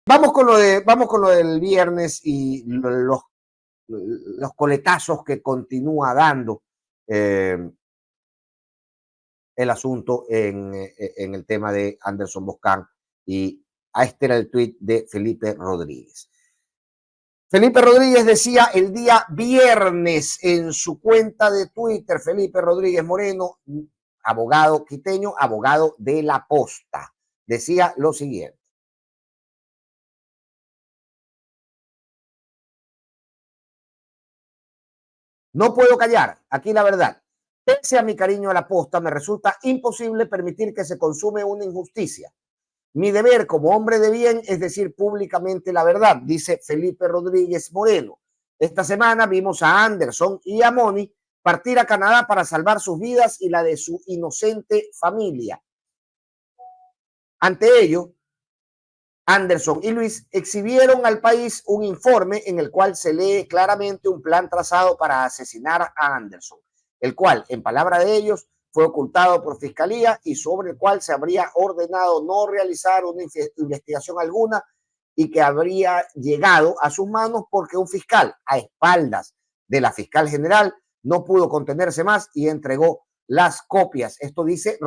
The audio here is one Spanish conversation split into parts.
Vamos con lo del viernes y los coletazos que continúa dando eh, el asunto en el tema de Anderson Boscan. Y este era el tuit de Felipe Rodríguez. Felipe Rodríguez decía el día viernes en su cuenta de Twitter, Felipe Rodríguez Moreno, abogado quiteño, abogado de la posta, decía lo siguiente. No puedo callar, aquí la verdad. Pese a mi cariño a la posta, me resulta imposible permitir que se consume una injusticia. Mi deber como hombre de bien es decir públicamente la verdad, dice Felipe Rodríguez Moreno. Esta semana vimos a Anderson y a Moni partir a Canadá para salvar sus vidas y la de su inocente familia. Ante ello, Anderson y Luis exhibieron al país un informe en el cual se lee claramente un plan trazado para asesinar a Anderson, el cual, en palabra de ellos, fue ocultado por fiscalía y sobre el cual se habría ordenado no realizar una investigación alguna y que habría llegado a sus manos porque un fiscal, a espaldas de la fiscal general, no pudo contenerse más y entregó las copias. Esto dice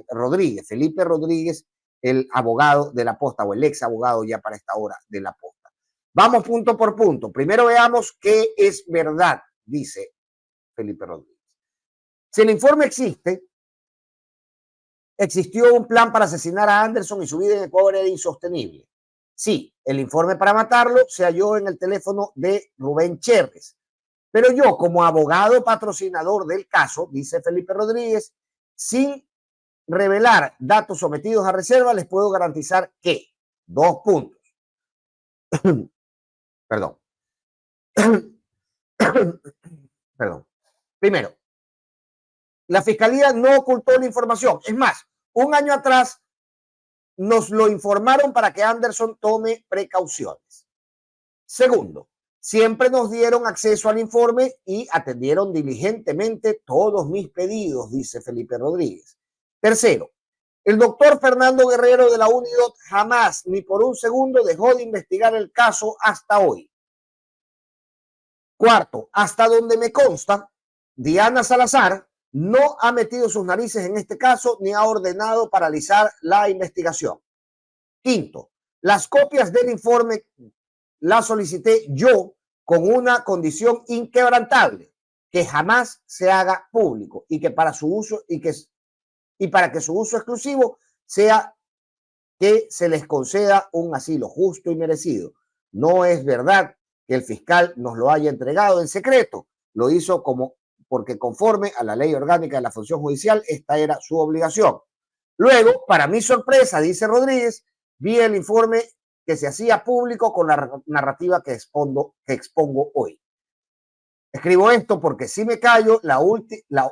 Rodríguez, Felipe Rodríguez, el abogado de la posta o el ex abogado ya para esta hora de la posta. Vamos punto por punto. Primero veamos qué es verdad, dice Felipe Rodríguez. Si el informe existe, existió un plan para asesinar a Anderson y su vida en Ecuador era insostenible. Sí, el informe para matarlo se halló en el teléfono de Rubén Cherres. Pero yo, como abogado patrocinador del caso, dice Felipe Rodríguez, sin revelar datos sometidos a reserva, les puedo garantizar que, dos puntos. Perdón. Perdón. Primero, la fiscalía no ocultó la información. Es más, un año atrás nos lo informaron para que Anderson tome precauciones. Segundo, siempre nos dieron acceso al informe y atendieron diligentemente todos mis pedidos, dice Felipe Rodríguez. Tercero, el doctor Fernando Guerrero de la UNIDOT jamás, ni por un segundo, dejó de investigar el caso hasta hoy. Cuarto, hasta donde me consta, Diana Salazar no ha metido sus narices en este caso ni ha ordenado paralizar la investigación. Quinto, las copias del informe las solicité yo con una condición inquebrantable, que jamás se haga público y que para su uso y para que su uso exclusivo sea que se les conceda un asilo justo y merecido. No es verdad que el fiscal nos lo haya entregado en secreto, lo hizo porque conforme a la ley orgánica de la función judicial, esta era su obligación. Luego, para mi sorpresa, dice Rodríguez, vi el informe que se hacía público con la narrativa que expongo hoy. Escribo esto porque si me callo, la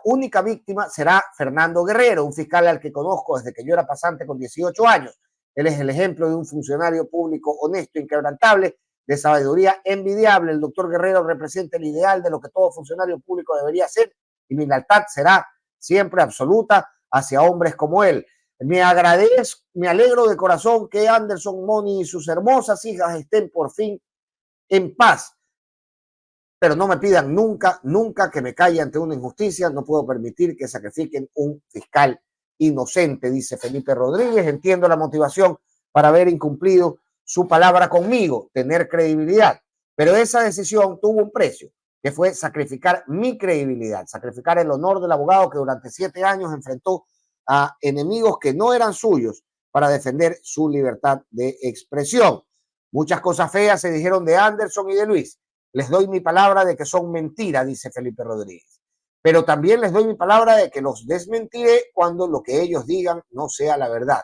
única víctima será Fernando Guerrero, un fiscal al que conozco desde que yo era pasante con 18 años. Él es el ejemplo de un funcionario público honesto, inquebrantable, de sabiduría envidiable. El doctor Guerrero representa el ideal de lo que todo funcionario público debería ser y mi lealtad será siempre absoluta hacia hombres como él. Me alegro de corazón que Anderson, Moni y sus hermosas hijas estén por fin en paz. Pero no me pidan nunca, nunca que me calle ante una injusticia. No puedo permitir que sacrifiquen un fiscal inocente, dice Felipe Rodríguez. Entiendo la motivación para haber incumplido su palabra conmigo, tener credibilidad. Pero esa decisión tuvo un precio, que fue sacrificar mi credibilidad, sacrificar el honor del abogado que durante 7 años enfrentó a enemigos que no eran suyos para defender su libertad de expresión. Muchas cosas feas se dijeron de Anderson y de Luis. Les doy mi palabra de que son mentiras, dice Felipe Rodríguez. Pero también les doy mi palabra de que los desmentiré cuando lo que ellos digan no sea la verdad.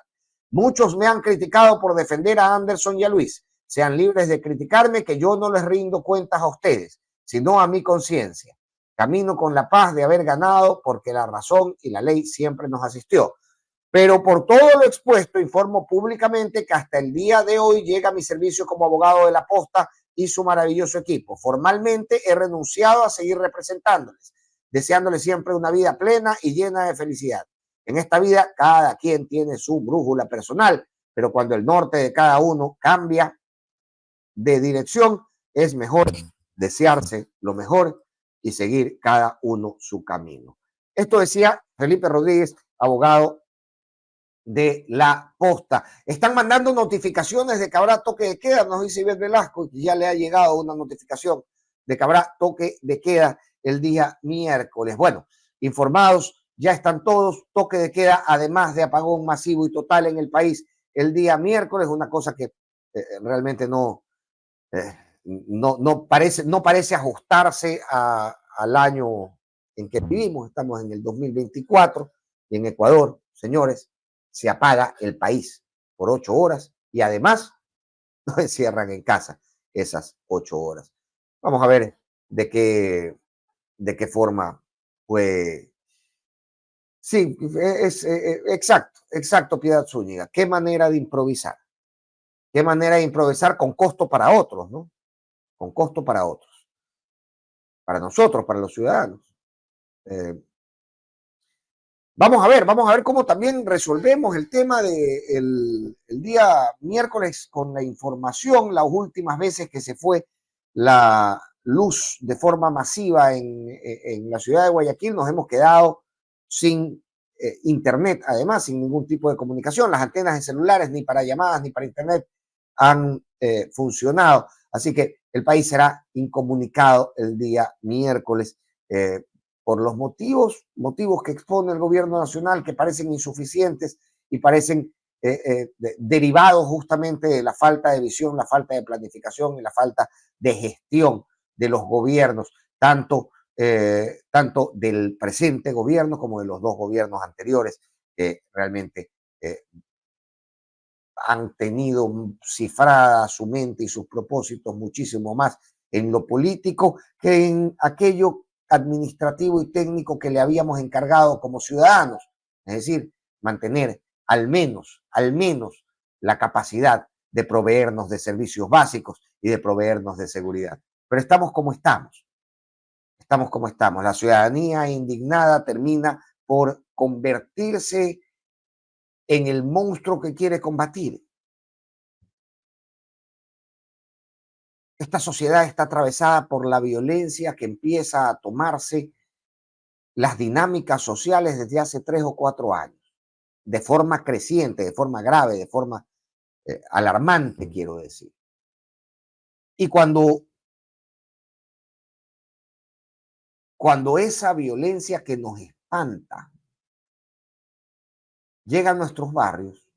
Muchos me han criticado por defender a Anderson y a Luis. Sean libres de criticarme, que yo no les rindo cuentas a ustedes, sino a mi conciencia. Camino con la paz de haber ganado porque la razón y la ley siempre nos asistió. Pero por todo lo expuesto, informo públicamente que hasta el día de hoy llega mi servicio como abogado de la posta y su maravilloso equipo. Formalmente he renunciado a seguir representándoles, deseándoles siempre una vida plena y llena de felicidad. En esta vida cada quien tiene su brújula personal, pero cuando el norte de cada uno cambia, de dirección, es mejor desearse lo mejor y seguir cada uno su camino. Esto decía Felipe Rodríguez, abogado de la posta. Están mandando notificaciones de que habrá toque de queda, nos dice Ivette Velasco, y ya le ha llegado una notificación de que habrá toque de queda el día miércoles. Bueno, informados, ya están todos, toque de queda, además de apagón masivo y total en el país el día miércoles, una cosa que realmente eh, no parece ajustarse al año en que vivimos. Estamos en el 2024 y en Ecuador, señores, se apaga el país por 8 horas y además nos encierran en casa esas 8 horas. Vamos a ver de qué forma, pues, sí, exacto, Piedad Zúñiga. Qué manera de improvisar con costo para otros, ¿no? Con costo para otros, para nosotros, para los ciudadanos. Eh, vamos a ver cómo también resolvemos el tema el día miércoles con la información, las últimas veces que se fue la luz de forma masiva en la ciudad de Guayaquil, nos hemos quedado sin internet, además, sin ningún tipo de comunicación. Las antenas de celulares, ni para llamadas, ni para internet, han funcionado. Así que el país será incomunicado el día miércoles. Por los motivos que expone el gobierno nacional, que parecen insuficientes y parecen derivados justamente de la falta de visión, la falta de planificación y la falta de gestión de los gobiernos, tanto del presente gobierno como de los dos gobiernos anteriores, que realmente han tenido cifrada su mente y sus propósitos muchísimo más en lo político que en aquello administrativo y técnico que le habíamos encargado como ciudadanos, es decir, mantener al menos la capacidad de proveernos de servicios básicos y de proveernos de seguridad. Pero estamos como estamos. La ciudadanía indignada termina por convertirse en el monstruo que quiere combatir. Esta sociedad está atravesada por la violencia que empieza a tomarse las dinámicas sociales desde hace 3 o 4 años, de forma creciente, de forma grave, de forma alarmante, quiero decir. Y cuando esa violencia que nos espanta llega a nuestros barrios,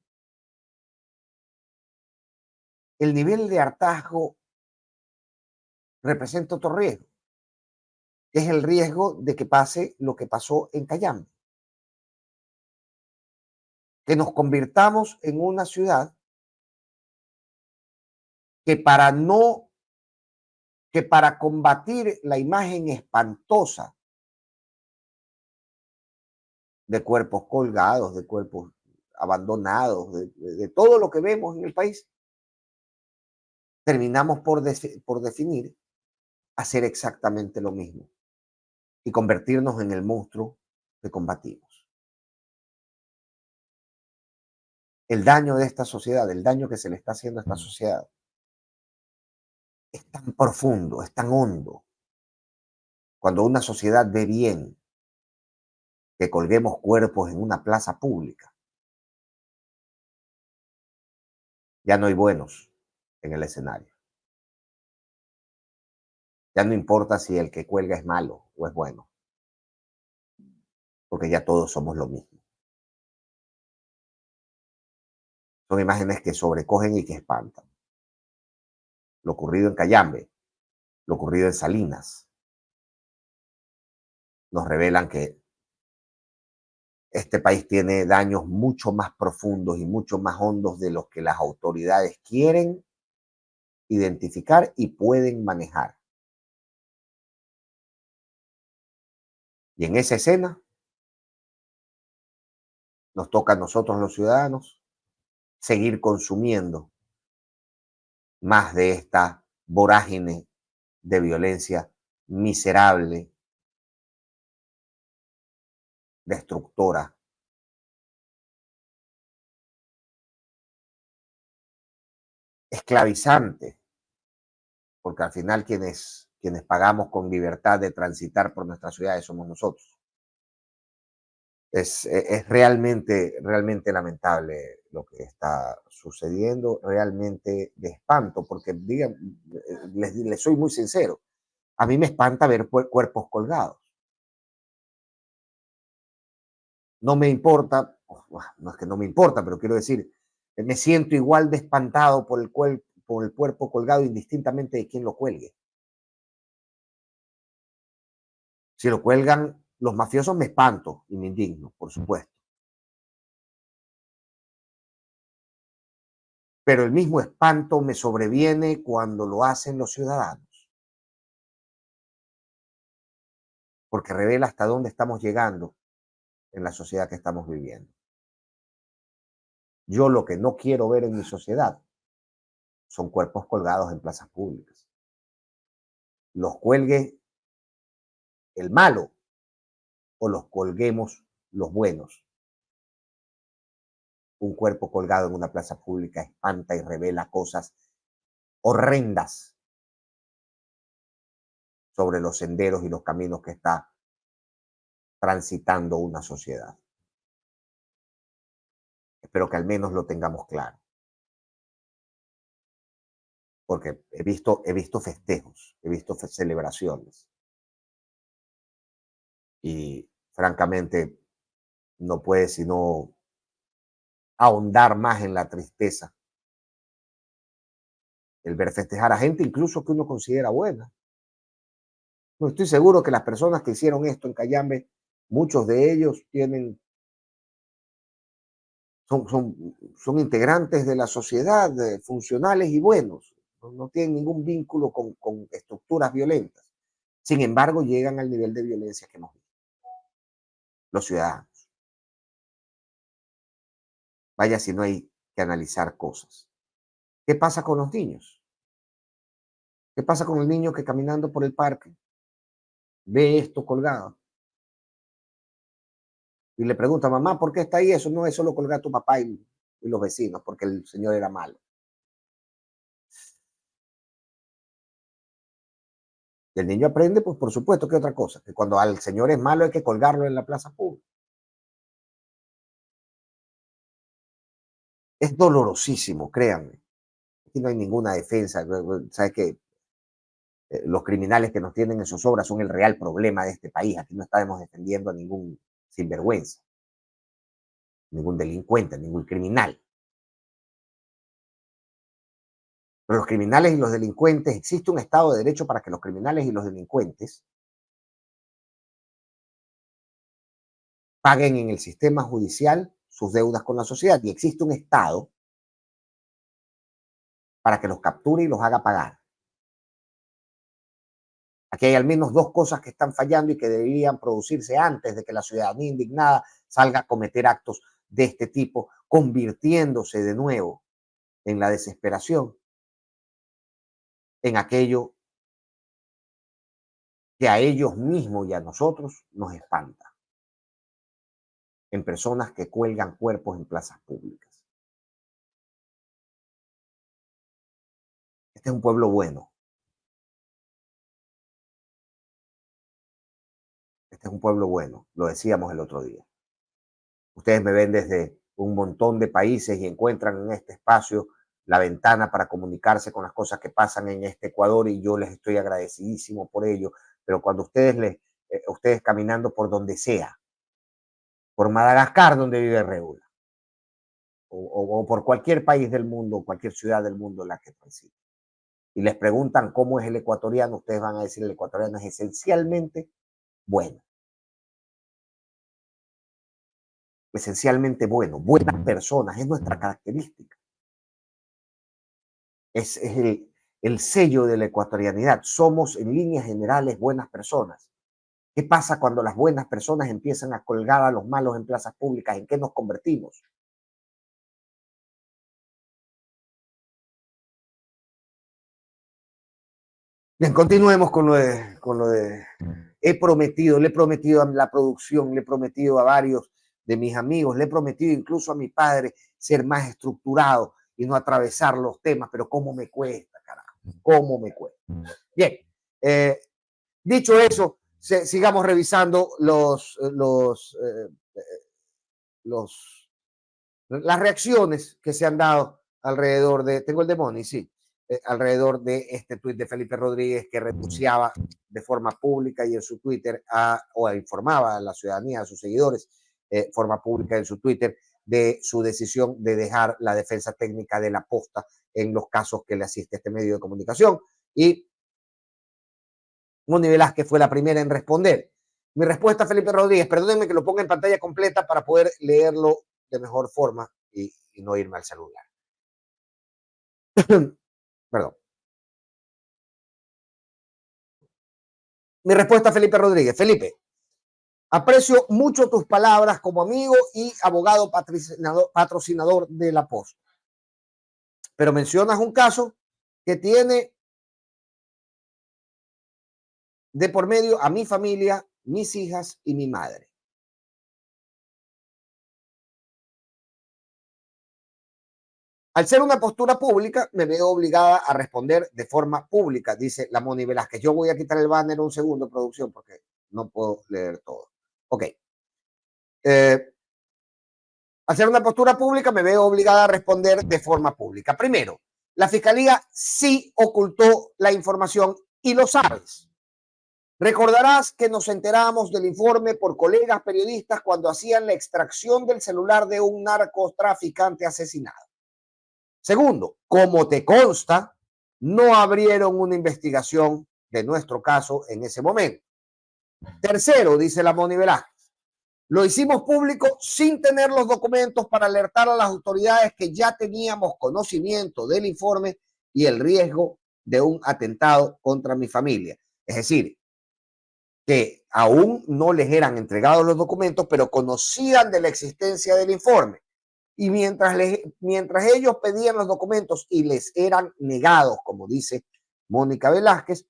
el nivel de hartazgo representa otro riesgo, que es el riesgo de que pase lo que pasó en Cayambe, que nos convirtamos en una ciudad que para combatir la imagen espantosa de cuerpos colgados, de cuerpos abandonados, de todo lo que vemos en el país, terminamos por definir hacer exactamente lo mismo y convertirnos en el monstruo que combatimos. El daño de esta sociedad, el daño que se le está haciendo a esta sociedad, es tan profundo, es tan hondo. Cuando una sociedad ve bien que colguemos cuerpos en una plaza pública, ya no hay buenos en el escenario. Ya no importa si el que cuelga es malo o es bueno, porque ya todos somos lo mismo. Son imágenes que sobrecogen y que espantan. Lo ocurrido en Cayambe, lo ocurrido en Salinas, nos revelan que este país tiene daños mucho más profundos y mucho más hondos de los que las autoridades quieren identificar y pueden manejar. Y en esa escena nos toca a nosotros los ciudadanos seguir consumiendo más de esta vorágine de violencia miserable, destructora, esclavizante, porque al final quienes pagamos con libertad de transitar por nuestras ciudades somos nosotros. Es realmente lamentable lo que está sucediendo, realmente de espanto, porque les soy muy sincero, a mí me espanta ver cuerpos colgados. No me importa, no es que no me importa, pero quiero decir, me siento igual de espantado por el cuerpo colgado indistintamente de quién lo cuelgue. Si lo cuelgan los mafiosos me espanto y me indigno, por supuesto. Pero el mismo espanto me sobreviene cuando lo hacen los ciudadanos, porque revela hasta dónde estamos llegando en la sociedad que estamos viviendo. Yo lo que no quiero ver en mi sociedad son cuerpos colgados en plazas públicas. Los cuelgue el malo o los colguemos los buenos. Un cuerpo colgado en una plaza pública espanta y revela cosas horrendas sobre los senderos y los caminos que está transitando una sociedad. Espero que al menos lo tengamos claro, porque he visto festejos, he visto celebraciones y francamente no puede sino ahondar más en la tristeza el ver festejar a gente incluso que uno considera buena. No estoy seguro que las personas que hicieron esto en Cayambe, muchos de ellos son integrantes de la sociedad, funcionales y buenos, no tienen ningún vínculo con estructuras violentas. Sin embargo, llegan al nivel de violencia que hemos visto los ciudadanos. Vaya si no hay que analizar cosas. ¿Qué pasa con los niños? ¿Qué pasa con el niño que caminando por el parque ve esto colgado y le pregunta, mamá, ¿por qué está ahí eso? No, eso lo colga tu papá y los vecinos, porque el señor era malo. Y el niño aprende, pues por supuesto, que otra cosa, que cuando al señor es malo hay que colgarlo en la plaza pública. Es dolorosísimo, créanme. Aquí no hay ninguna defensa. Sabes que los criminales que nos tienen en sus obras son el real problema de este país. Aquí no estamos defendiendo a ningún sinvergüenza, ningún delincuente, ningún criminal. Pero los criminales y los delincuentes, existe un Estado de Derecho para que los criminales y los delincuentes paguen en el sistema judicial sus deudas con la sociedad. Y existe un Estado para que los capture y los haga pagar. Aquí hay al menos dos cosas que están fallando y que deberían producirse antes de que la ciudadanía indignada salga a cometer actos de este tipo, convirtiéndose de nuevo en la desesperación, en aquello que a ellos mismos y a nosotros nos espanta, en personas que cuelgan cuerpos en plazas públicas. Este es un pueblo bueno, este es un pueblo bueno, lo decíamos el otro día. Ustedes me ven desde un montón de países y encuentran en este espacio la ventana para comunicarse con las cosas que pasan en este Ecuador y yo les estoy agradecidísimo por ello, pero cuando ustedes caminando por donde sea, por Madagascar donde vive Reula, o por cualquier país del mundo, cualquier ciudad del mundo en la que transiten, y les preguntan cómo es el ecuatoriano, ustedes van a decir el ecuatoriano es esencialmente bueno, buenas personas, es nuestra característica. Es el sello de la ecuatorianidad. Somos en líneas generales buenas personas. ¿Qué pasa cuando las buenas personas empiezan a colgar a los malos en plazas públicas? ¿En qué nos convertimos? Bien, continuemos con lo de le he prometido a la producción, le he prometido a varios de mis amigos, le he prometido incluso a mi padre ser más estructurado y no atravesar los temas, pero cómo me cuesta, carajo. cómo me cuesta. Bien, dicho eso, sigamos revisando las reacciones que se han dado alrededor de, tengo el demonio, sí, alrededor de este tuit de Felipe Rodríguez que renunciaba de forma pública y en su Twitter o informaba a la ciudadanía, a sus seguidores, forma pública en su Twitter de su decisión de dejar la defensa técnica de la posta en los casos que le asiste este medio de comunicación. Y Moni Velázquez fue la primera en responder. Mi respuesta a Felipe Rodríguez, perdónenme que lo ponga en pantalla completa para poder leerlo de mejor forma y no irme al celular. Perdón. Mi respuesta a Felipe Rodríguez. Felipe, aprecio mucho tus palabras como amigo y abogado patrocinador de la posta. Pero mencionas un caso que tiene de por medio a mi familia, mis hijas y mi madre. Al ser una postura pública, me veo obligada a responder de forma pública, dice la Moni Velázquez. Yo voy a quitar el banner un segundo, producción, porque no puedo leer todo. Ok. Al ser una postura pública, me veo obligada a responder de forma pública. Primero, la Fiscalía sí ocultó la información y lo sabes. Recordarás que nos enteramos del informe por colegas periodistas cuando hacían la extracción del celular de un narcotraficante asesinado. Segundo, como te consta, no abrieron una investigación de nuestro caso en ese momento. Tercero, dice la Moni Velázquez, lo hicimos público sin tener los documentos para alertar a las autoridades que ya teníamos conocimiento del informe y el riesgo de un atentado contra mi familia. Es decir, que aún no les eran entregados los documentos, pero conocían de la existencia del informe. Y mientras ellos pedían los documentos y les eran negados, como dice Mónica Velázquez,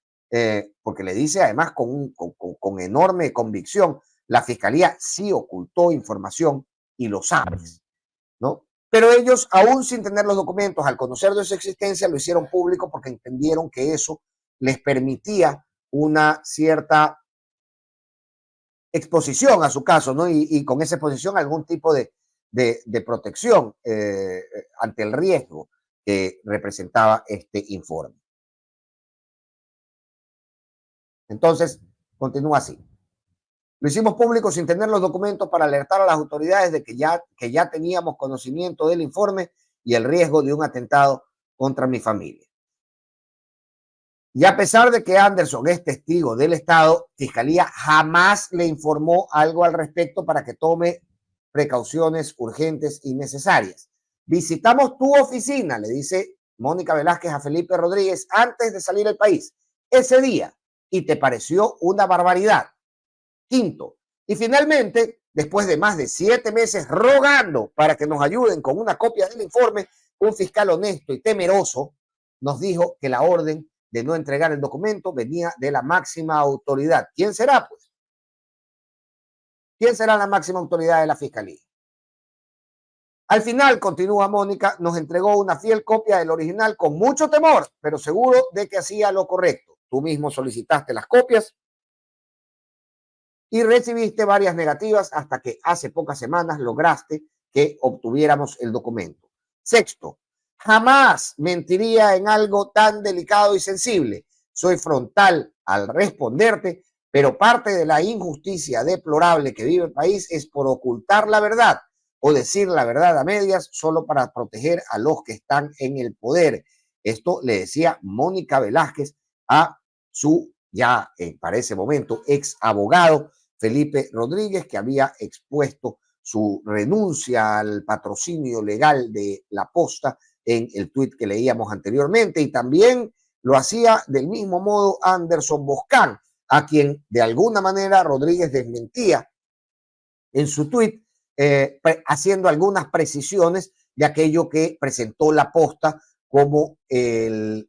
porque le dice además con enorme convicción, la Fiscalía sí ocultó información y lo sabes, ¿no? Pero ellos, aún sin tener los documentos, al conocer de su existencia, lo hicieron público porque entendieron que eso les permitía una cierta exposición a su caso, ¿no? Y con esa exposición algún tipo de protección ante el riesgo que representaba este informe. Entonces, continúa así. Lo hicimos público sin tener los documentos para alertar a las autoridades de que ya teníamos conocimiento del informe y el riesgo de un atentado contra mi familia. Y a pesar de que Anderson es testigo del Estado, Fiscalía jamás le informó algo al respecto para que tome precauciones urgentes y necesarias. Visitamos tu oficina, le dice Mónica Velázquez a Felipe Rodríguez antes de salir del país, ese día, y te pareció una barbaridad. Quinto, y finalmente, después de más de 7 meses rogando para que nos ayuden con una copia del informe, un fiscal honesto y temeroso nos dijo que la orden de no entregar el documento venía de la máxima autoridad. ¿Quién será, pues? ¿Quién será la máxima autoridad de la Fiscalía? Al final, continúa Mónica, nos entregó una fiel copia del original con mucho temor, pero seguro de que hacía lo correcto. Tú mismo solicitaste las copias y recibiste varias negativas hasta que hace pocas semanas lograste que obtuviéramos el documento. Sexto, jamás mentiría en algo tan delicado y sensible. Soy frontal al responderte, pero parte de la injusticia deplorable que vive el país es por ocultar la verdad o decir la verdad a medias solo para proteger a los que están en el poder. Esto le decía Mónica Velázquez a su ya para ese momento ex abogado Felipe Rodríguez, que había expuesto su renuncia al patrocinio legal de la posta en el tuit que leíamos anteriormente, y también lo hacía del mismo modo Anderson Boscán, a quien de alguna manera Rodríguez desmentía en su tuit, haciendo algunas precisiones de aquello que presentó la posta como el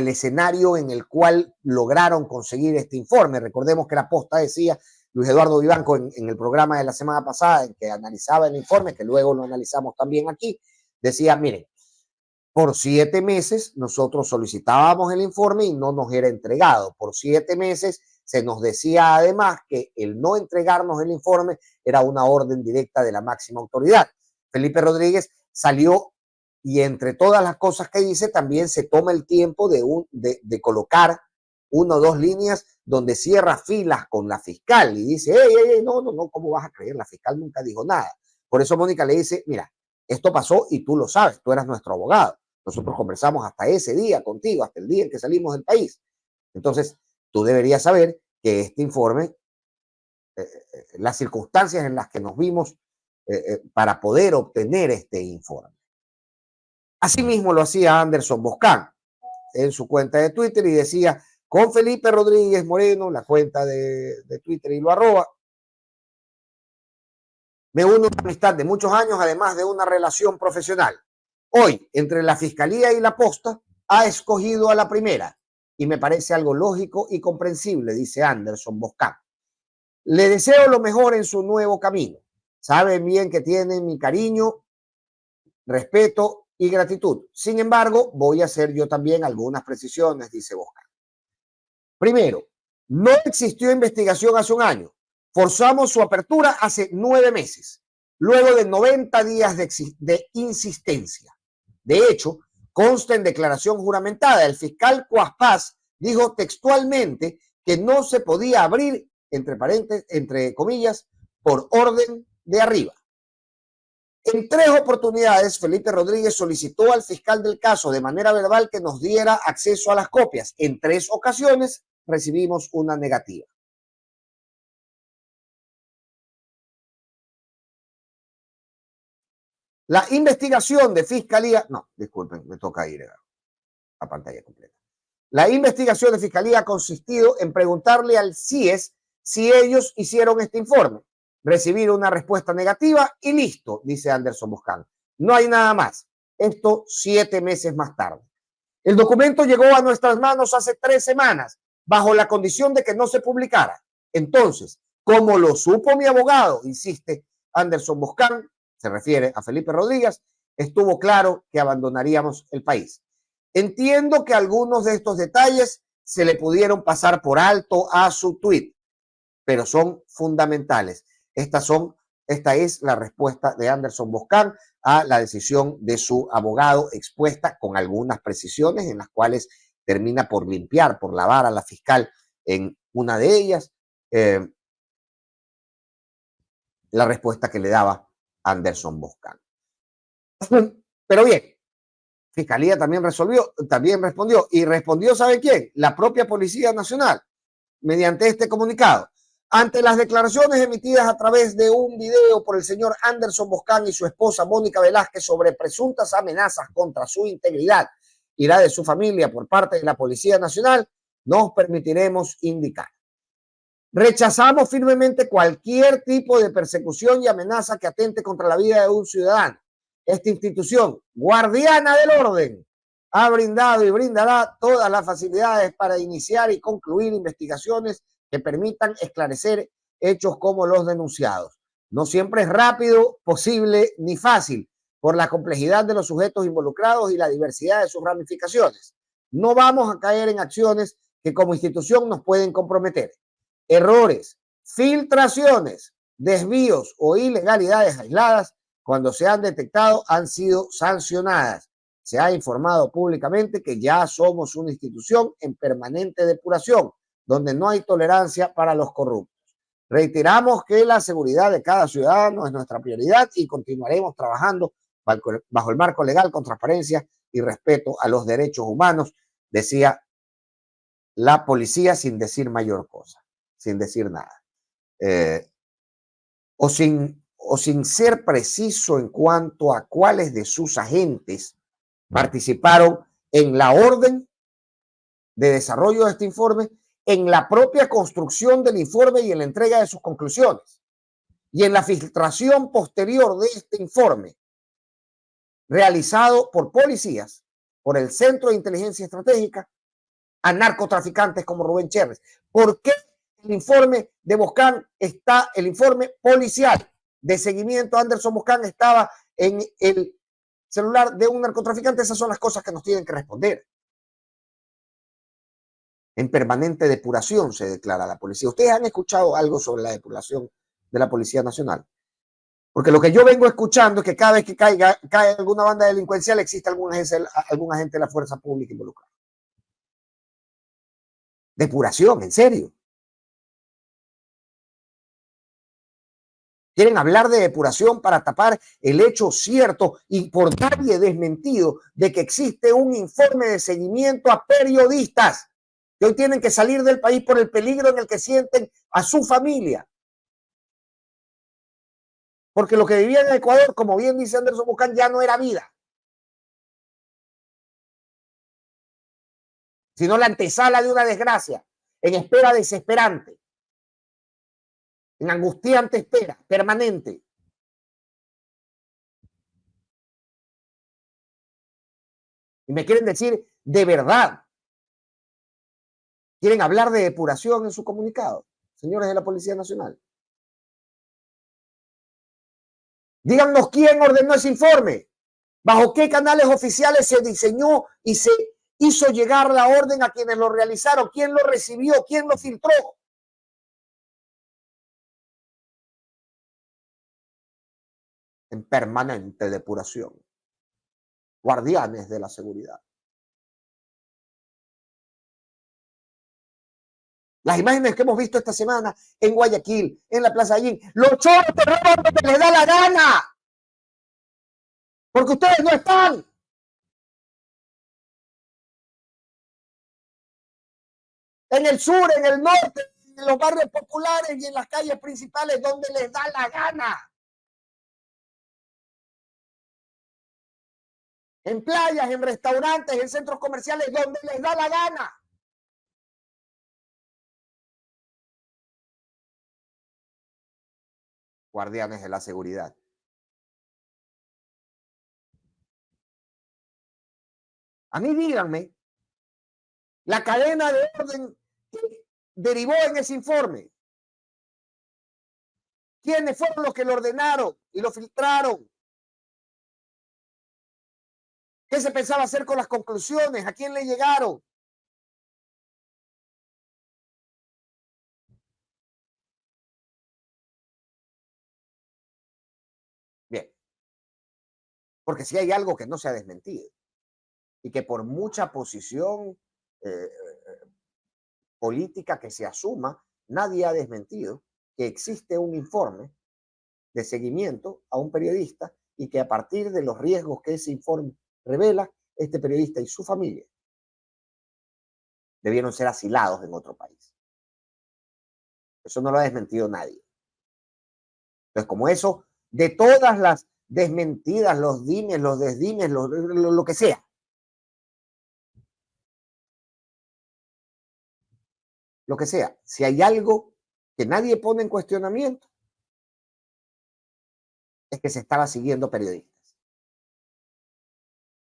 escenario en el cual lograron conseguir este informe. Recordemos que la posta decía, Luis Eduardo Vivanco en el programa de la semana pasada en que analizaba el informe, que luego lo analizamos también aquí, decía, miren, Por 7 meses nosotros solicitábamos el informe y no nos era entregado. Por 7 meses se nos decía además que el no entregarnos el informe era una orden directa de la máxima autoridad. Felipe Rodríguez salió y entre todas las cosas que dice también se toma el tiempo de colocar 1 o 2 líneas donde cierra filas con la fiscal y dice, no, ¿cómo vas a creer? La fiscal nunca dijo nada. Por eso Mónica le dice, mira, esto pasó y tú lo sabes, tú eras nuestro abogado. Nosotros conversamos hasta ese día contigo, hasta el día en que salimos del país. Entonces, tú deberías saber que este informe, las circunstancias en las que nos vimos para poder obtener este informe. Asimismo lo hacía Anderson Boscan en su cuenta de Twitter y decía, con Felipe Rodríguez Moreno, la cuenta de Twitter y lo arroba, me uno a una amistad de muchos años, además de una relación profesional. Hoy, entre la Fiscalía y la Posta, ha escogido a la primera y me parece algo lógico y comprensible, dice Anderson Boscan. Le deseo lo mejor en su nuevo camino. Saben bien que tienen mi cariño, respeto y gratitud. Sin embargo, voy a hacer yo también algunas precisiones, dice Boscan. Primero, no existió investigación hace un año. Forzamos su apertura hace 9 meses, luego de 90 días de insistencia. De hecho, consta en declaración juramentada, el fiscal Cuaspás dijo textualmente que no se podía abrir, entre comillas, por orden de arriba. En 3 oportunidades, Felipe Rodríguez solicitó al fiscal del caso de manera verbal que nos diera acceso a las copias. En 3 ocasiones recibimos una negativa. La investigación de fiscalía, no, disculpen, me toca ir a pantalla completa. La investigación de fiscalía ha consistido en preguntarle al CIES si ellos hicieron este informe, recibir una respuesta negativa y listo, dice Anderson Boscan. No hay nada más. Esto 7 meses más tarde. El documento llegó a nuestras manos hace 3 semanas, bajo la condición de que no se publicara. Entonces, como lo supo mi abogado, insiste Anderson Boscan, se refiere a Felipe Rodríguez, estuvo claro que abandonaríamos el país. Entiendo que algunos de estos detalles se le pudieron pasar por alto a su tweet, pero son fundamentales. Esta es la respuesta de Anderson Boscan a la decisión de su abogado, expuesta con algunas precisiones en las cuales termina por limpiar, por lavar a la fiscal en una de ellas, la respuesta que le daba Anderson Boscan. Pero bien, Fiscalía también respondió. ¿Y respondió, sabe quién? La propia Policía Nacional, mediante este comunicado. Ante las declaraciones emitidas a través de un video por el señor Anderson Boscan y su esposa Mónica Velázquez sobre presuntas amenazas contra su integridad y la de su familia por parte de la Policía Nacional, nos permitiremos indicar. Rechazamos firmemente cualquier tipo de persecución y amenaza que atente contra la vida de un ciudadano. Esta institución, guardiana del orden, ha brindado y brindará todas las facilidades para iniciar y concluir investigaciones que permitan esclarecer hechos como los denunciados. No siempre es rápido, posible ni fácil por la complejidad de los sujetos involucrados y la diversidad de sus ramificaciones. No vamos a caer en acciones que como institución nos pueden comprometer. Errores, filtraciones, desvíos o ilegalidades aisladas, cuando se han detectado, han sido sancionadas. Se ha informado públicamente que ya somos una institución en permanente depuración, donde no hay tolerancia para los corruptos. Reiteramos que la seguridad de cada ciudadano es nuestra prioridad y continuaremos trabajando bajo el marco legal con transparencia y respeto a los derechos humanos, decía la policía sin decir mayor cosa, sin decir nada. O sin ser preciso en cuanto a cuáles de sus agentes participaron en la orden de desarrollo de este informe, en la propia construcción del informe y en la entrega de sus conclusiones, y en la filtración posterior de este informe realizado por policías, por el Centro de Inteligencia Estratégica, a narcotraficantes como Rubén Cherres. ¿Por qué el informe de Boscan está, el informe policial de seguimiento a Anderson Boscan estaba en el celular de un narcotraficante, esas son las cosas que nos tienen que responder. En permanente depuración se declara la policía. ¿Ustedes han escuchado algo sobre la depuración de la Policía Nacional? Porque lo que yo vengo escuchando es que cada vez que cae alguna banda delincuencial existe algún agente de la fuerza pública involucrado. Depuración, en serio. Quieren hablar de depuración para tapar el hecho cierto y por nadie desmentido de que existe un informe de seguimiento a periodistas que hoy tienen que salir del país por el peligro en el que sienten a su familia. Porque lo que vivía en Ecuador, como bien dice Anderson Buscán, ya no era vida, sino la antesala de una desgracia, en espera desesperante, en angustiante espera permanente. Y me quieren decir, de verdad, quieren hablar de depuración en su comunicado, señores de la Policía Nacional. Díganos quién ordenó ese informe, bajo qué canales oficiales se diseñó y se hizo llegar la orden a quienes lo realizaron, quién lo recibió, quién lo filtró. En permanente depuración. Guardianes de la seguridad. Las imágenes que hemos visto esta semana en Guayaquil, en la Plaza Allín, los choros te roban lo que les da la gana. Porque ustedes no están. En el sur, en el norte, en los barrios populares y en las calles principales donde les da la gana. En playas, en restaurantes, en centros comerciales, donde les da la gana. Guardianes de la seguridad. A mí díganme, la cadena de orden que derivó en ese informe, ¿quiénes fueron los que lo ordenaron y lo filtraron? ¿Qué se pensaba hacer con las conclusiones? ¿A quién le llegaron? Bien, porque si hay algo que no se ha desmentido y que por mucha posición política que se asuma, nadie ha desmentido que existe un informe de seguimiento a un periodista y que a partir de los riesgos que ese informe revela, este periodista y su familia debieron ser asilados en otro país. Eso no lo ha desmentido nadie. Entonces, como eso, de todas las desmentidas, los dimes, los desdimes, lo que sea, lo que sea, si hay algo que nadie pone en cuestionamiento, es que se estaba siguiendo periodistas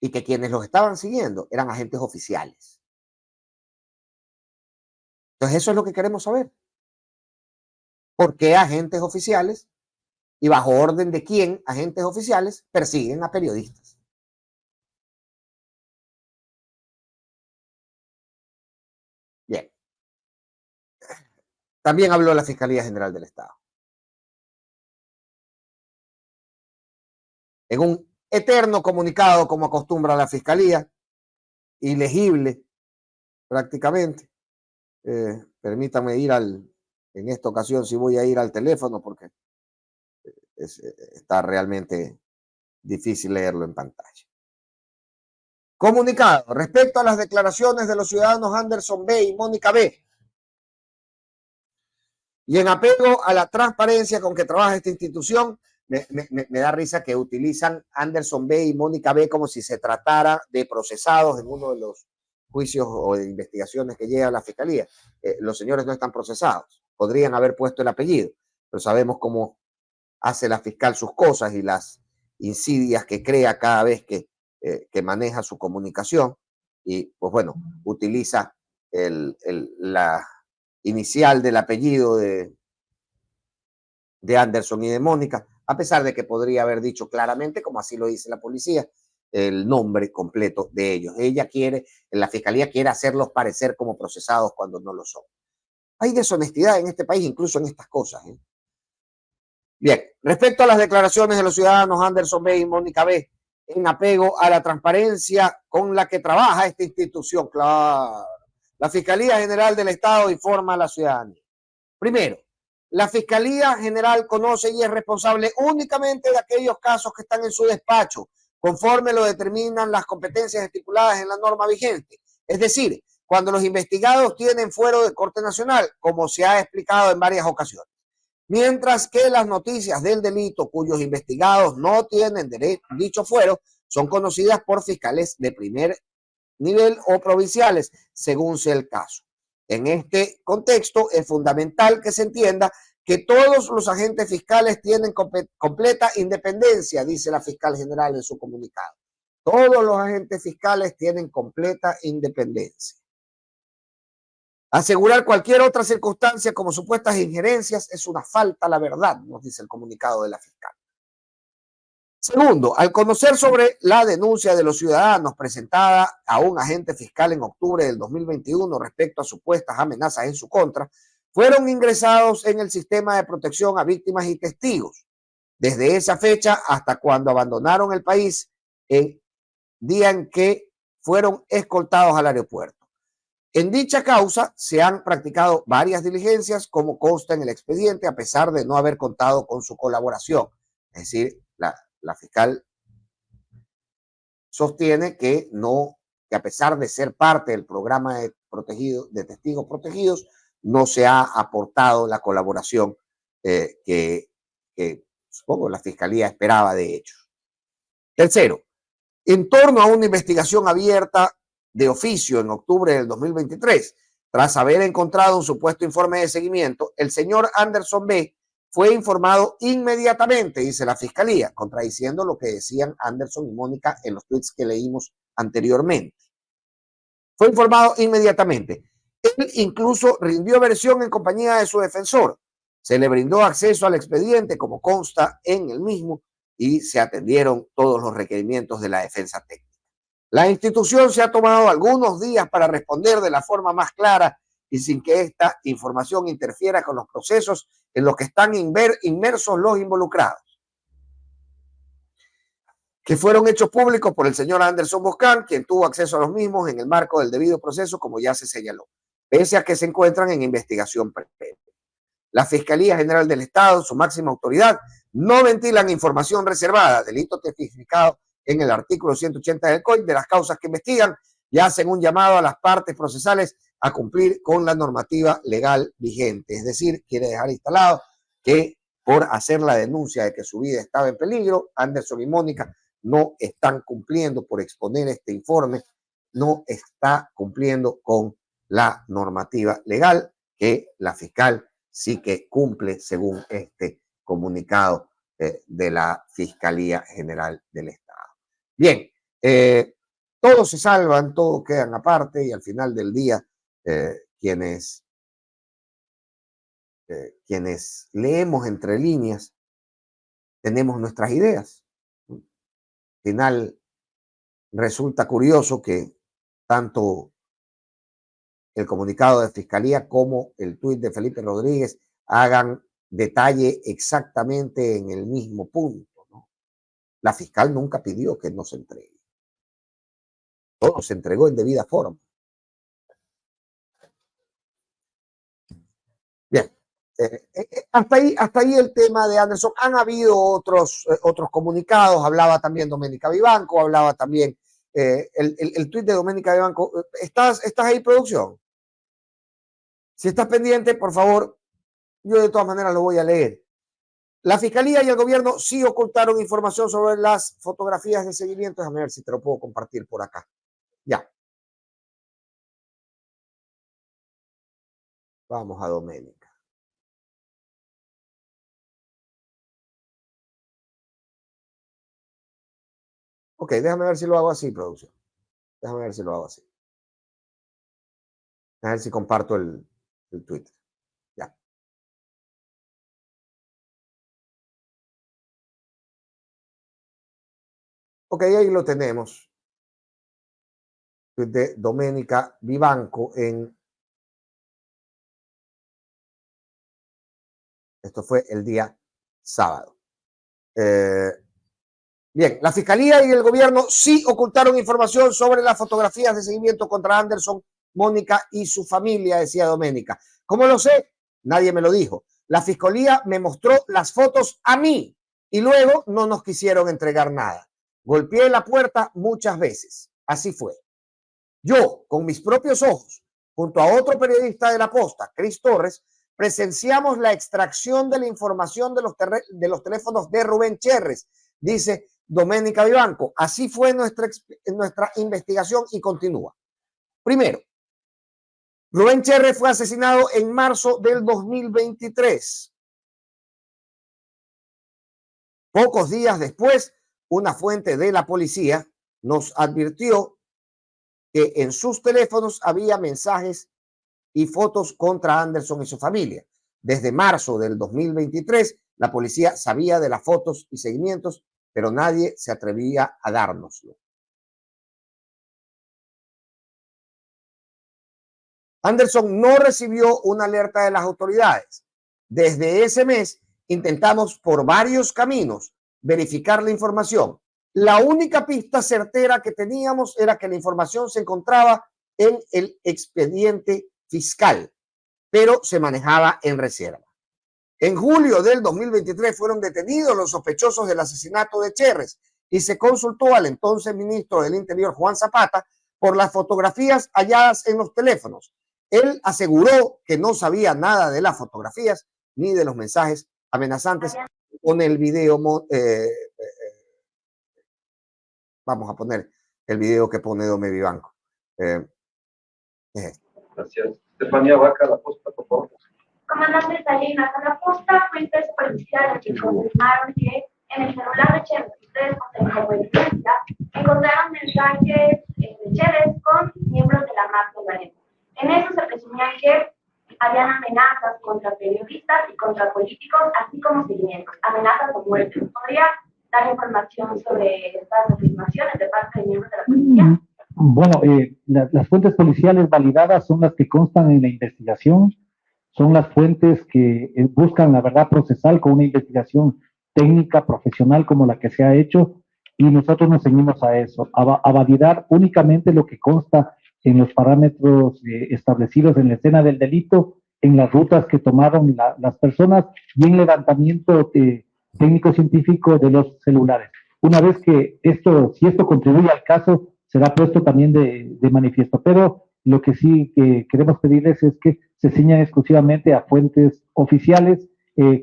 y que quienes los estaban siguiendo eran agentes oficiales. Entonces, eso es lo que queremos saber. ¿Por qué agentes oficiales y bajo orden de quién agentes oficiales persiguen a periodistas? Bien. También habló la Fiscalía General del Estado. En un eterno comunicado, como acostumbra la Fiscalía, ilegible prácticamente. Permítame ir en esta ocasión, si voy a ir al teléfono, porque está realmente difícil leerlo en pantalla. Comunicado respecto a las declaraciones de los ciudadanos Anderson B. y Mónica B. Y en apego a la transparencia con que trabaja esta institución, me da risa que utilizan Anderson B. y Mónica B. como si se tratara de procesados en uno de los juicios o de investigaciones que llega a la Fiscalía. Los señores no están procesados. Podrían haber puesto el apellido, pero sabemos cómo hace la fiscal sus cosas y las insidias que crea cada vez que maneja su comunicación. Y pues bueno, utiliza la inicial del apellido de Anderson y de Mónica, a pesar de que podría haber dicho claramente, como así lo dice la policía, el nombre completo de ellos. La fiscalía quiere hacerlos parecer como procesados cuando no lo son. Hay deshonestidad en este país, incluso en estas cosas. Bien, respecto a las declaraciones de los ciudadanos Anderson B. y Mónica B. en apego a la transparencia con la que trabaja esta institución, claro, la Fiscalía General del Estado informa a la ciudadanía. Primero, la Fiscalía General conoce y es responsable únicamente de aquellos casos que están en su despacho, conforme lo determinan las competencias estipuladas en la norma vigente. Es decir, cuando los investigados tienen fuero de Corte Nacional, como se ha explicado en varias ocasiones. Mientras que las noticias del delito cuyos investigados no tienen dicho fuero son conocidas por fiscales de primer nivel o provinciales, según sea el caso. En este contexto es fundamental que se entienda que todos los agentes fiscales tienen completa independencia, dice la fiscal general en su comunicado. Todos los agentes fiscales tienen completa independencia. Asegurar cualquier otra circunstancia como supuestas injerencias es una falta a la verdad, nos dice el comunicado de la fiscal. Segundo, al conocer sobre la denuncia de los ciudadanos presentada a un agente fiscal en octubre del 2021 respecto a supuestas amenazas en su contra, fueron ingresados en el sistema de protección a víctimas y testigos. Desde esa fecha hasta cuando abandonaron el país, el día en que fueron escoltados al aeropuerto. En dicha causa se han practicado varias diligencias, como consta en el expediente, a pesar de no haber contado con su colaboración. Es decir, la fiscal sostiene que que a pesar de ser parte del programa de testigos protegidos, no se ha aportado la colaboración que supongo la fiscalía esperaba de ellos. Tercero, en torno a una investigación abierta de oficio en octubre del 2023, tras haber encontrado un supuesto informe de seguimiento, el señor Anderson B. fue informado inmediatamente, dice la fiscalía, contradiciendo lo que decían Anderson y Mónica en los tweets que leímos anteriormente. Fue informado inmediatamente. Él incluso rindió versión en compañía de su defensor. Se le brindó acceso al expediente, como consta en el mismo, y se atendieron todos los requerimientos de la defensa técnica. La institución se ha tomado algunos días para responder de la forma más clara y sin que esta información interfiera con los procesos en los que están inmersos los involucrados, que fueron hechos públicos por el señor Anderson Boscan, quien tuvo acceso a los mismos en el marco del debido proceso, como ya se señaló, pese a que se encuentran en investigación previa. La Fiscalía General del Estado, su máxima autoridad, no ventilan información reservada, delito tipificado en el artículo 180 del COI, de las causas que investigan, y hacen un llamado a las partes procesales a cumplir con la normativa legal vigente. Es decir, quiere dejar instalado que por hacer la denuncia de que su vida estaba en peligro, Anderson y Mónica no están cumpliendo, por exponer este informe, no está cumpliendo con la normativa legal que la fiscal sí que cumple según este comunicado de la Fiscalía General del Estado. Bien, todos se salvan, todos quedan aparte y al final del día quienes leemos entre líneas tenemos nuestras ideas. Al final resulta curioso que tanto el comunicado de Fiscalía como el tuit de Felipe Rodríguez hagan detalle exactamente en el mismo punto, ¿no? La fiscal nunca pidió que no se entregue. Todo se entregó en debida forma. Bien. Hasta ahí el tema de Anderson. Han habido otros comunicados. Hablaba también Doménica Vivanco, hablaba también el tuit de Doménica Vivanco. ¿Estás ahí, producción? Si estás pendiente, por favor, yo de todas maneras lo voy a leer. La Fiscalía y el gobierno sí ocultaron información sobre las fotografías de seguimiento. Déjame ver si te lo puedo compartir por acá. Ya. Vamos a Doménica. Ok, déjame ver si lo hago así, producción. Déjame ver si lo hago así. A ver si comparto el Twitter. Ya. Ok, ahí lo tenemos. De Doménica Vivanco esto fue el día sábado. Bien, la Fiscalía y el gobierno sí ocultaron información sobre las fotografías de seguimiento contra Anderson, Mónica y su familia, decía Doménica. ¿Cómo lo sé? Nadie me lo dijo. La Fiscalía me mostró las fotos a mí y luego no nos quisieron entregar nada. Golpeé la puerta muchas veces. Así fue. Yo, con mis propios ojos, junto a otro periodista de La Posta, Cris Torres, presenciamos la extracción de la información de los teléfonos de Rubén Cherres, dice Doménica Vivanco. Así fue nuestra investigación y continúa. Primero, Rubén Cherres fue asesinado en marzo del 2023. Pocos días después, una fuente de la policía nos advirtió que en sus teléfonos había mensajes y fotos contra Anderson y su familia. Desde marzo del 2023, la policía sabía de las fotos y seguimientos, pero nadie se atrevía a dárnoslo. Anderson no recibió una alerta de las autoridades. Desde ese mes intentamos por varios caminos verificar la información. La única pista certera que teníamos era que la información se encontraba en el expediente fiscal, pero se manejaba en reserva. En julio del 2023 fueron detenidos los sospechosos del asesinato de Cherres y se consultó al entonces ministro del Interior, Juan Zapata, por las fotografías halladas en los teléfonos. Él aseguró que no sabía nada de las fotografías ni de los mensajes amenazantes. Con el video, vamos a poner el video que pone Dome Vivanco. Gracias. Estefanía Vaca, La Posta, por favor. Comandante Salinas, a La Posta, fuentes policiales que confirmaron que en el celular de Cherres, ustedes conocen como evidencia, encontraron mensajes de Cherres con miembros de la mafia albanesa. En eso se presumía que habían amenazas contra periodistas y contra políticos, así como seguimientos, amenazas o muertes. ¿Podría dar información sobre estas afirmaciones de parte de miembros de la policía? Bueno, las fuentes policiales validadas son las que constan en la investigación, son las fuentes que buscan la verdad procesal con una investigación técnica, profesional como la que se ha hecho, y nosotros nos seguimos a eso, a validar únicamente lo que consta en los parámetros establecidos en la escena del delito, en las rutas que tomaron las personas y en levantamiento técnico-científico de los celulares. Una vez que si esto contribuye al caso, será puesto también de manifiesto. Pero lo que sí queremos pedirles es que se ciñan exclusivamente a fuentes oficiales.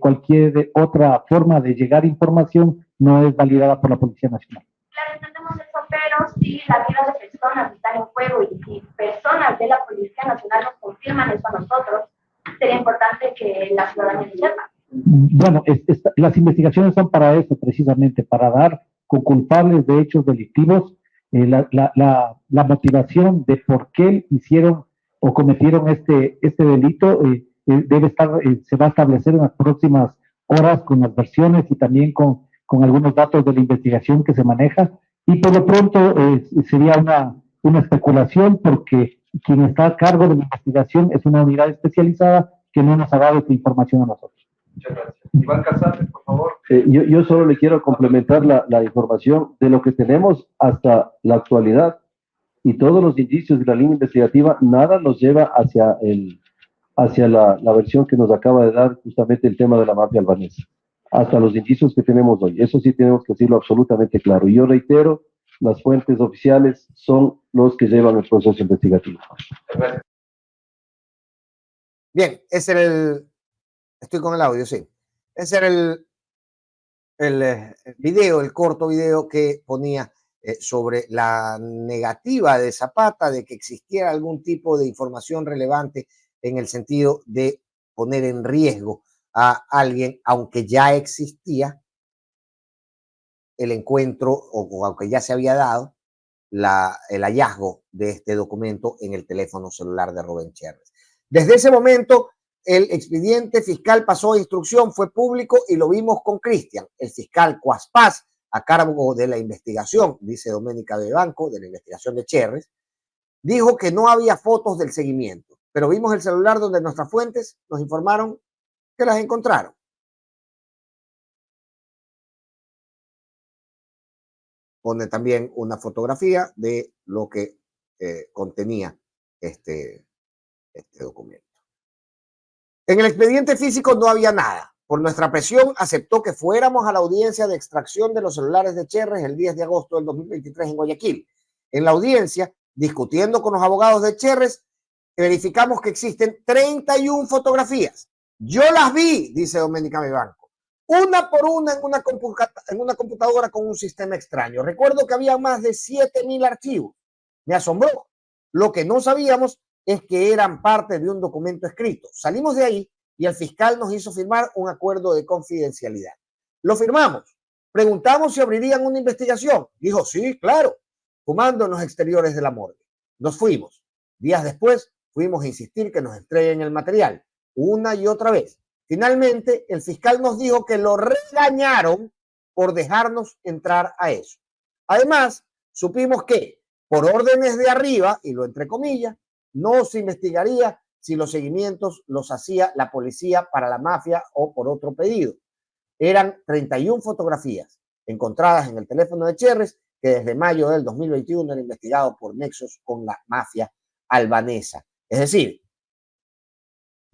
Cualquier otra forma de llegar a información no es validada por la Policía Nacional. Claro, entendemos eso, pero si la vida de personas está en juego y si personas de la Policía Nacional nos confirman eso a nosotros, sería importante que la ciudadanía lo sepa. Bueno, las investigaciones son para eso precisamente, para dar con culpables de hechos delictivos la motivación de por qué hicieron o cometieron este delito. Se va a establecer en las próximas horas con las versiones y también con algunos datos de la investigación que se maneja, y por lo pronto sería una especulación porque quien está a cargo de la investigación es una unidad especializada que no nos ha dado esta información a nosotros. Muchas gracias. Iván Casales, por favor. Yo solo le quiero complementar la información de lo que tenemos hasta la actualidad, y todos los indicios de la línea investigativa, nada nos lleva hacia la versión que nos acaba de dar justamente el tema de la mafia albanesa, hasta los indicios que tenemos hoy. Eso sí tenemos que decirlo absolutamente claro. Y yo reitero, las fuentes oficiales son los que llevan el proceso investigativo. Bien, ese era estoy con el audio, sí. Ese era el video, el corto video que ponía sobre la negativa de Zapata de que existiera algún tipo de información relevante en el sentido de poner en riesgo a alguien, aunque ya existía el encuentro o aunque ya se había dado el hallazgo de este documento en el teléfono celular de Rubén Cherres. Desde ese momento, el expediente fiscal pasó a instrucción, fue público y lo vimos con Cristian. El fiscal Cuaspás a cargo de la investigación, dice Doménica Vivanco, de la investigación de Cherres, dijo que no había fotos del seguimiento, pero vimos el celular donde nuestras fuentes nos informaron que las encontraron. Pone también una fotografía de lo que contenía este documento. En el expediente físico no había nada. Por nuestra presión, aceptó que fuéramos a la audiencia de extracción de los celulares de Cherres el 10 de agosto del 2023 en Guayaquil. En la audiencia, discutiendo con los abogados de Cherres, verificamos que existen 31 fotografías. Yo las vi, dice Doménica Vivanco, una por una en una computadora con un sistema extraño. Recuerdo que había más de 7,000 archivos. Me asombró. Lo que no sabíamos es que eran parte de un documento escrito. Salimos de ahí y el fiscal nos hizo firmar un acuerdo de confidencialidad. Lo firmamos. Preguntamos si abrirían una investigación. Dijo, sí, claro, fumando en los exteriores de la morgue. Nos fuimos. Días después fuimos a insistir que nos entreguen el material, una y otra vez. Finalmente, el fiscal nos dijo que lo regañaron por dejarnos entrar a eso. Además, supimos que, por órdenes de arriba, y lo entre comillas, no se investigaría si los seguimientos los hacía la policía para la mafia o por otro pedido. Eran 31 fotografías encontradas en el teléfono de Cherres, que desde mayo del 2021 era investigado por nexos con la mafia albanesa. Es decir,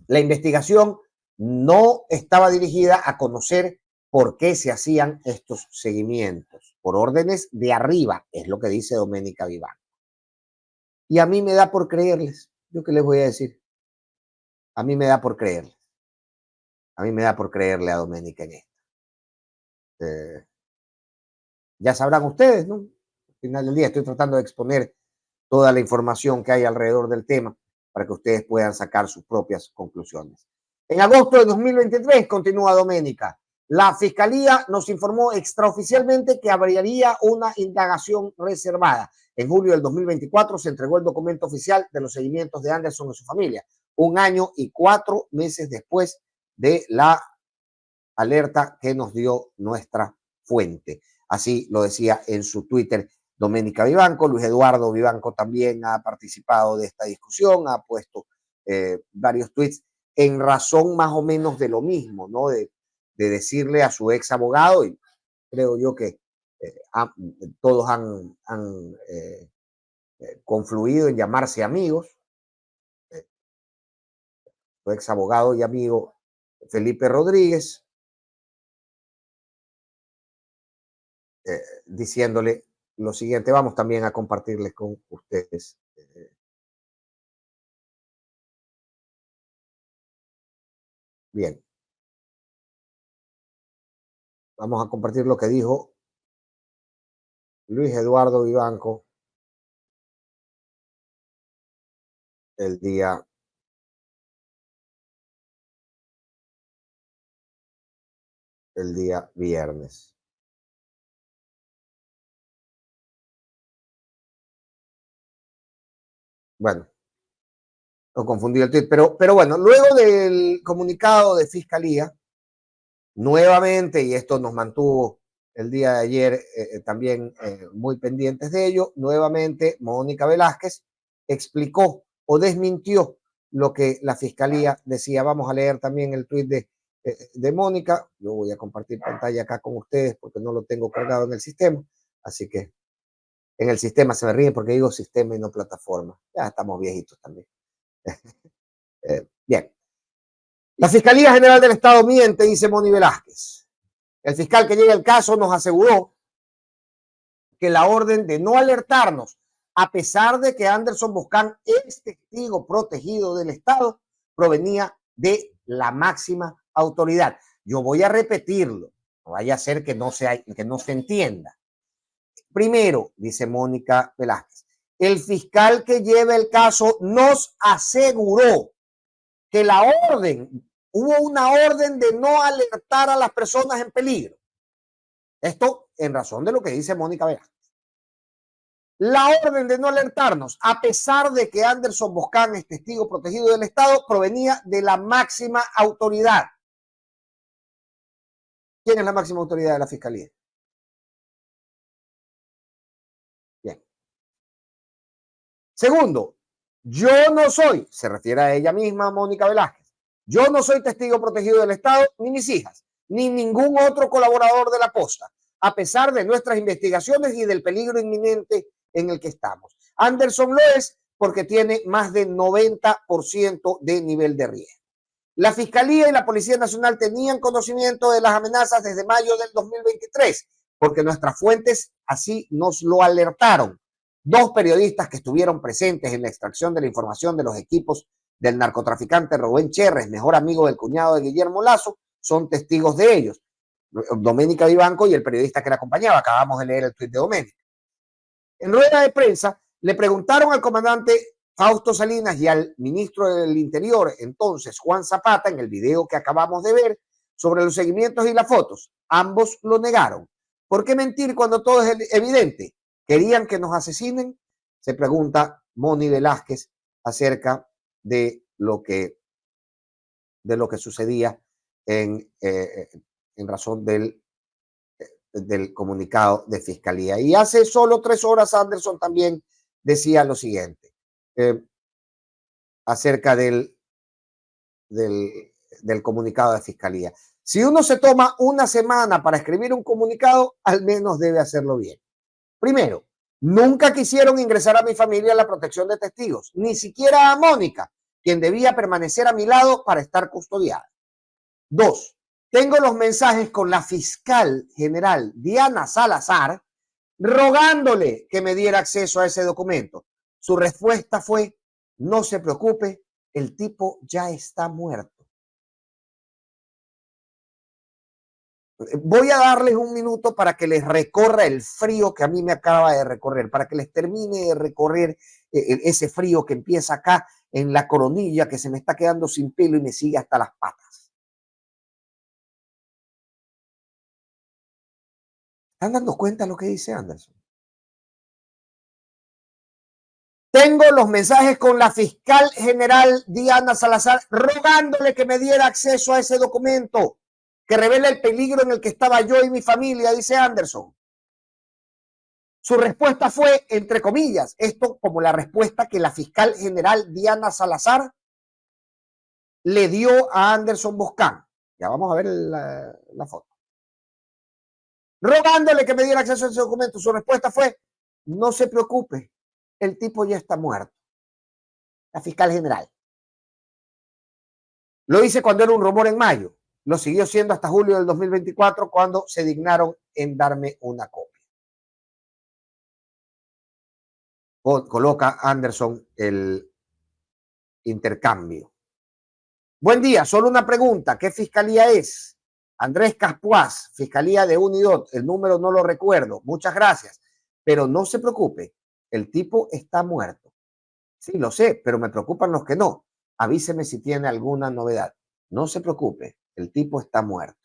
la investigación no estaba dirigida a conocer por qué se hacían estos seguimientos. Por órdenes de arriba, es lo que dice Doménica Vivanco. Y a mí me da por creerles. ¿Yo qué les voy a decir? A mí me da por creerles. A mí me da por creerle a Doménica en esto. Ya sabrán ustedes, ¿no? Al final del día estoy tratando de exponer toda la información que hay alrededor del tema para que ustedes puedan sacar sus propias conclusiones. En agosto de 2023, continúa Doménica, la Fiscalía nos informó extraoficialmente que abriría una indagación reservada. En julio del 2024 se entregó el documento oficial de los seguimientos de Anderson y su familia, 1 año y 4 meses después de la alerta que nos dio nuestra fuente. Así lo decía en su Twitter Doménica Vivanco. Luis Eduardo Vivanco también ha participado de esta discusión, ha puesto varios tweets en razón más o menos de lo mismo, ¿no? De decirle a su ex abogado, y creo yo que todos han confluido en llamarse amigos, su ex abogado y amigo Felipe Rodríguez, diciéndole lo siguiente. Vamos también a compartirles con ustedes. Bien. Vamos a compartir lo que dijo Luis Eduardo Vivanco el día viernes. Bueno, lo confundí el tweet, pero bueno, luego del comunicado de Fiscalía, nuevamente, y esto nos mantuvo el día de ayer también muy pendientes de ello, nuevamente Mónica Velázquez explicó o desmintió lo que la Fiscalía decía. Vamos a leer también el tweet de Mónica. Yo voy a compartir pantalla acá con ustedes porque no lo tengo cargado en el sistema, así que en el sistema se me ríe porque digo sistema y no plataforma. Ya estamos viejitos también. Bien. La Fiscalía General del Estado miente, dice Moni Velázquez. El fiscal que lleva el caso nos aseguró que la orden de no alertarnos, a pesar de que Anderson Boscan es testigo protegido del Estado, provenía de la máxima autoridad. Yo voy a repetirlo, no vaya a ser que no se entienda. Primero, dice Mónica Velázquez, el fiscal que lleva el caso nos aseguró que hubo una orden de no alertar a las personas en peligro. Esto en razón de lo que dice Mónica Velázquez. La orden de no alertarnos, a pesar de que Anderson Boscan es testigo protegido del Estado, provenía de la máxima autoridad. ¿Quién es la máxima autoridad de la Fiscalía? Segundo, yo no soy, se refiere a ella misma, Mónica Velázquez, yo no soy testigo protegido del Estado, ni mis hijas, ni ningún otro colaborador de la posta, a pesar de nuestras investigaciones y del peligro inminente en el que estamos. Anderson lo es porque tiene más del 90% de nivel de riesgo. La Fiscalía y la Policía Nacional tenían conocimiento de las amenazas desde mayo del 2023, porque nuestras fuentes así nos lo alertaron. 2 periodistas que estuvieron presentes en la extracción de la información de los equipos del narcotraficante Rubén Cherres, mejor amigo del cuñado de Guillermo Lazo, son testigos de ellos. Doménica Vivanco y el periodista que la acompañaba. Acabamos de leer el tuit de Doménica. En rueda de prensa le preguntaron al comandante Fausto Salinas y al ministro del Interior, entonces Juan Zapata, en el video que acabamos de ver, sobre los seguimientos y las fotos. Ambos lo negaron. ¿Por qué mentir cuando todo es evidente? ¿Querían que nos asesinen? Se pregunta Moni Velázquez acerca de lo que sucedía en razón del comunicado de Fiscalía. Y hace solo 3 horas Anderson también decía lo siguiente acerca del comunicado de Fiscalía. Si uno se toma una semana para escribir un comunicado, al menos debe hacerlo bien. Primero, nunca quisieron ingresar a mi familia a la protección de testigos, ni siquiera a Mónica, quien debía permanecer a mi lado para estar custodiada. 2, tengo los mensajes con la fiscal general Diana Salazar rogándole que me diera acceso a ese documento. Su respuesta fue: no se preocupe, el tipo ya está muerto. Voy a darles un minuto para que les recorra el frío que a mí me acaba de recorrer, para que les termine de recorrer ese frío que empieza acá en la coronilla, que se me está quedando sin pelo y me sigue hasta las patas. ¿Están dando cuenta de lo que dice Anderson? Tengo los mensajes con la fiscal general Diana Salazar rogándole que me diera acceso a ese documento que revela el peligro en el que estaba yo y mi familia, dice Anderson. Su respuesta fue, entre comillas, esto como la respuesta que la fiscal general Diana Salazar le dio a Anderson Boscán. Ya vamos a ver la foto. Rogándole que me diera acceso a ese documento. Su respuesta fue: no se preocupe, el tipo ya está muerto. La fiscal general. Lo hice cuando era un rumor en mayo. Lo siguió siendo hasta julio del 2024, cuando se dignaron en darme una copia. Coloca Anderson el intercambio. Buen día, solo una pregunta. ¿Qué fiscalía es? Andrés Caspuás, Fiscalía de Unidot. El número no lo recuerdo. Muchas gracias. Pero no se preocupe, el tipo está muerto. Sí, lo sé, pero me preocupan los que no. Avíseme si tiene alguna novedad. No se preocupe, el tipo está muerto.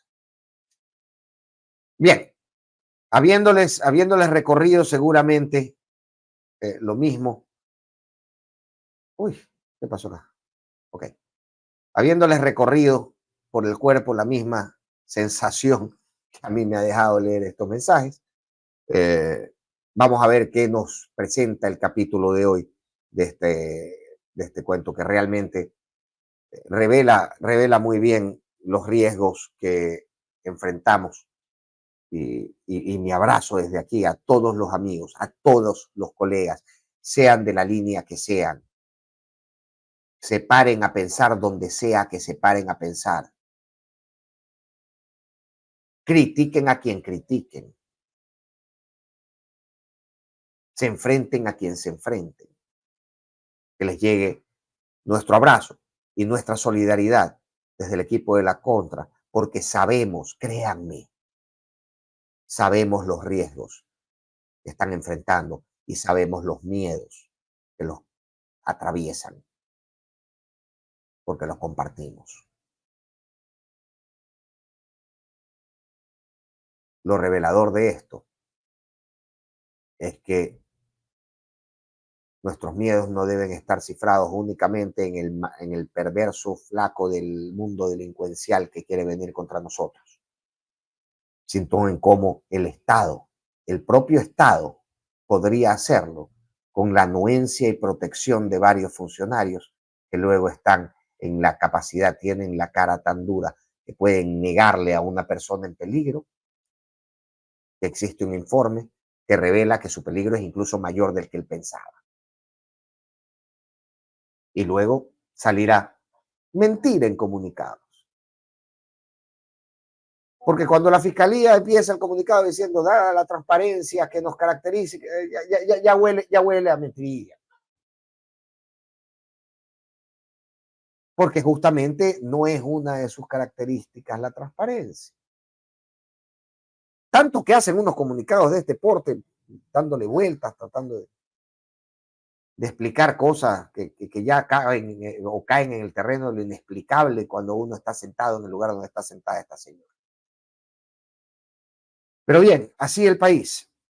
Bien, habiéndoles recorrido seguramente lo mismo. Uy, ¿qué pasó acá? Ok. Habiéndoles recorrido por el cuerpo la misma sensación que a mí me ha dejado leer estos mensajes, vamos a ver qué nos presenta el capítulo de hoy de este cuento, que realmente revela muy bien los riesgos que enfrentamos. Y mi abrazo desde aquí a todos los amigos, a todos los colegas, sean de la línea que sean. Se paren a pensar donde sea que se paren a pensar. Critiquen a quien critiquen. Se enfrenten a quien se enfrenten. Que les llegue nuestro abrazo y nuestra solidaridad desde el equipo de la Contra, porque sabemos, créanme, sabemos los riesgos que están enfrentando y sabemos los miedos que los atraviesan, porque los compartimos. Lo revelador de esto es que nuestros miedos no deben estar cifrados únicamente en el perverso flaco del mundo delincuencial que quiere venir contra nosotros, sino en cómo el Estado, el propio Estado, podría hacerlo con la anuencia y protección de varios funcionarios que luego están en la capacidad, tienen la cara tan dura que pueden negarle a una persona en peligro que existe un informe que revela que su peligro es incluso mayor del que él pensaba. Y luego salir a mentir en comunicados. Porque cuando la fiscalía empieza el comunicado diciendo, dada la transparencia que nos caracteriza, ya huele a mentira. Porque justamente no es una de sus características la transparencia. Tanto que hacen unos comunicados de este porte, dándole vueltas, tratando de explicar cosas que ya caen o caen en el terreno de lo inexplicable cuando uno está sentado en el lugar donde está sentada esta señora. Pero bien, así el país.